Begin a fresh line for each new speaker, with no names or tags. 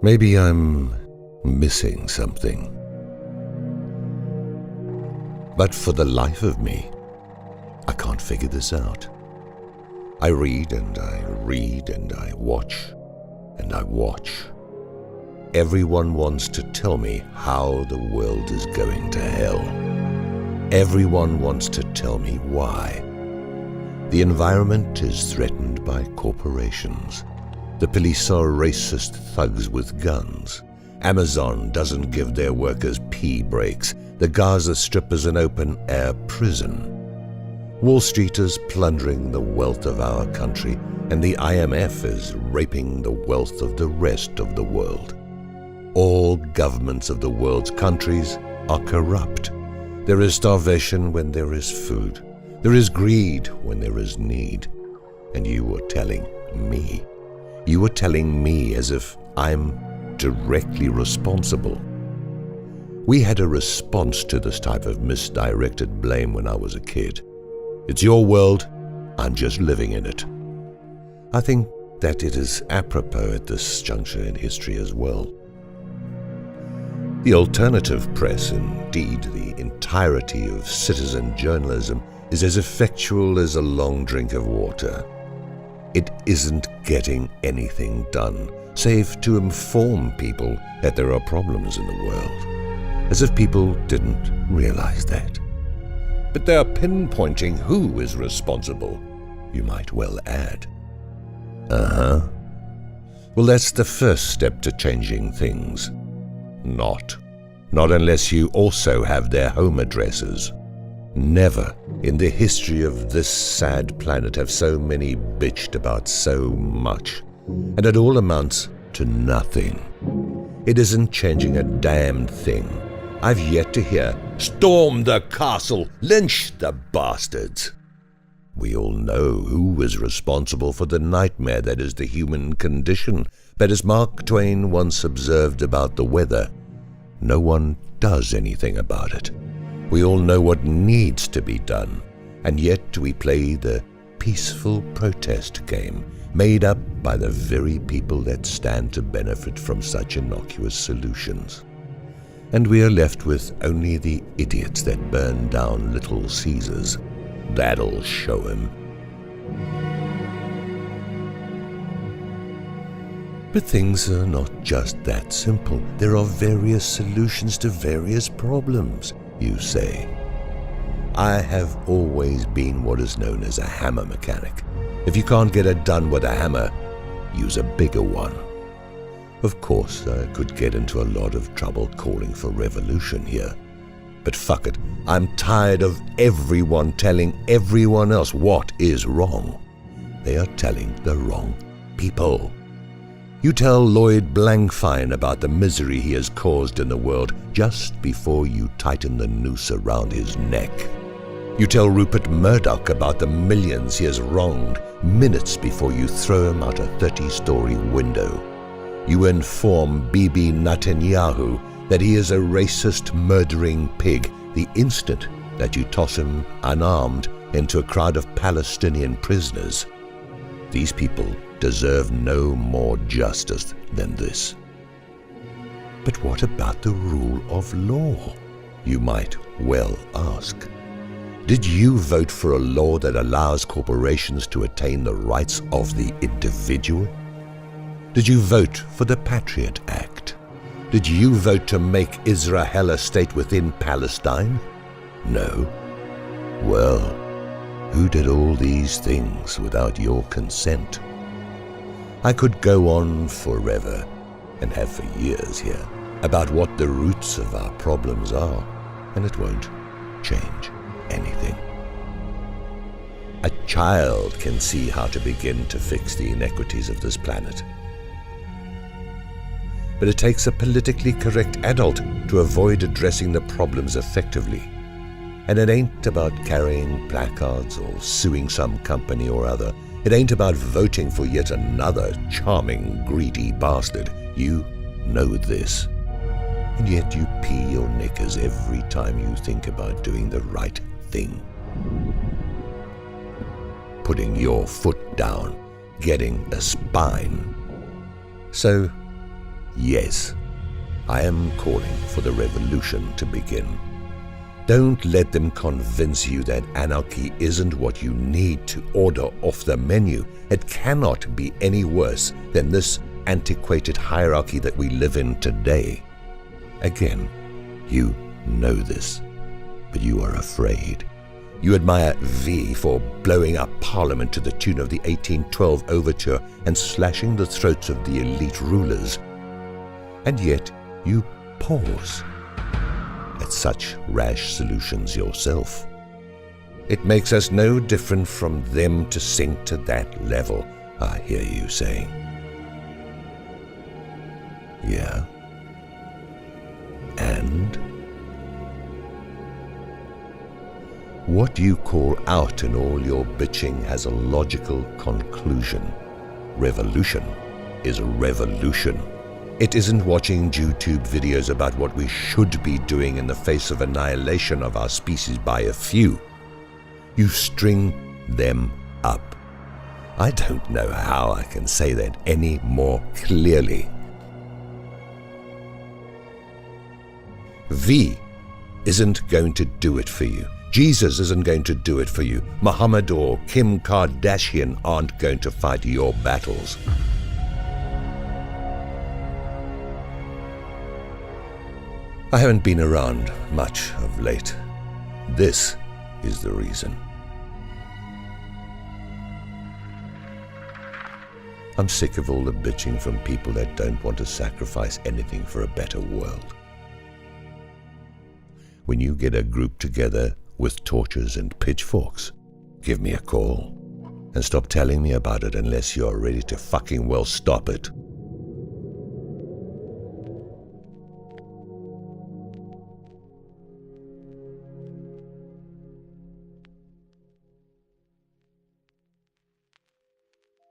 Maybe I'm missing something. But for the life of me, I can't figure this out. I read and I read and I watch and I watch. Everyone wants to tell me how the world is going to hell. Everyone wants to tell me why. The environment is threatened by corporations. The police are racist thugs with guns. Amazon doesn't give their workers pee breaks. The Gaza Strip is an open-air prison. Wall Street is plundering the wealth of our country, and the IMF is raping the wealth of the rest of the world. All governments of the world's countries are corrupt. There is starvation when there is food. There is greed when there is need. And you are telling me. You are telling me as if I'm directly responsible. We had a response to this type of misdirected blame when I was a kid. It's your world, I'm just living in it. I think that it is apropos at this juncture in history as well. The alternative press, indeed the entirety of citizen journalism, is as effectual as a long drink of water. It isn't getting anything done, save to inform people that there are problems in the world, as if people didn't realize that. But they are pinpointing who is responsible, you might well add. Well, that's the first step to changing things. Not unless you also have their home addresses. Never in the history of this sad planet have so many bitched about so much, and it all amounts to nothing. It isn't changing a damn thing. I've yet to hear, "Storm the castle, lynch the bastards." We all know who is responsible for the nightmare that is the human condition, but as Mark Twain once observed about the weather, no one does anything about it. We all know what needs to be done, and yet we play the peaceful protest game made up by the very people that stand to benefit from such innocuous solutions. And we are left with only the idiots that burn down Little Caesars. That'll show him. But things are not just that simple. There are various solutions to various problems, you say. I have always been what is known as a hammer mechanic. If you can't get it done with a hammer, use a bigger one. Of course, I could get into a lot of trouble calling for revolution here. But fuck it, I'm tired of everyone telling everyone else what is wrong. They are telling the wrong people. You tell Lloyd Blankfein about the misery he has caused in the world just before you tighten the noose around his neck. You tell Rupert Murdoch about the millions he has wronged minutes before you throw him out a 30-story window. You inform Bibi Netanyahu that he is a racist, murdering pig the instant that you toss him unarmed into a crowd of Palestinian prisoners. These people deserve no more justice than this. But what about the rule of law? You might well ask. Did you vote for a law that allows corporations to attain the rights of the individual? Did you vote for the Patriot Act? Did you vote to make Israel a state within Palestine? No. Well, who did all these things without your consent? I could go on forever, and have for years here, about what the roots of our problems are, and it won't change anything. A child can see how to begin to fix the inequities of this planet. But it takes a politically correct adult to avoid addressing the problems effectively. And it ain't about carrying placards or suing some company or other. It ain't about voting for yet another charming, greedy bastard. You know this. And yet you pee your knickers every time you think about doing the right thing. Putting your foot down, getting a spine. So, Yes, I am calling for the revolution to begin. Don't let them convince you that anarchy isn't what you need to order off the menu. It cannot be any worse than this antiquated hierarchy that we live in today. Again, you know this, but you are afraid. You admire V for blowing up Parliament to the tune of the 1812 Overture and slashing the throats of the elite rulers. And yet you pause at such rash solutions yourself. It makes us no different from them to sink to that level, I hear you saying. Yeah. And what you call out in all your bitching has a logical conclusion. Revolution is a revolution. It isn't watching YouTube videos about what we should be doing in the face of annihilation of our species by a few. You string them up. I don't know how I can say that any more clearly. V isn't going to do it for you. Jesus isn't going to do it for you. Muhammad or Kim Kardashian aren't going to fight your battles. I haven't been around much of late. This is the reason. I'm sick of all the bitching from people that don't want to sacrifice anything for a better world. When you get a group together with torches and pitchforks, give me a call and stop telling me about it unless you're ready to fucking well stop it.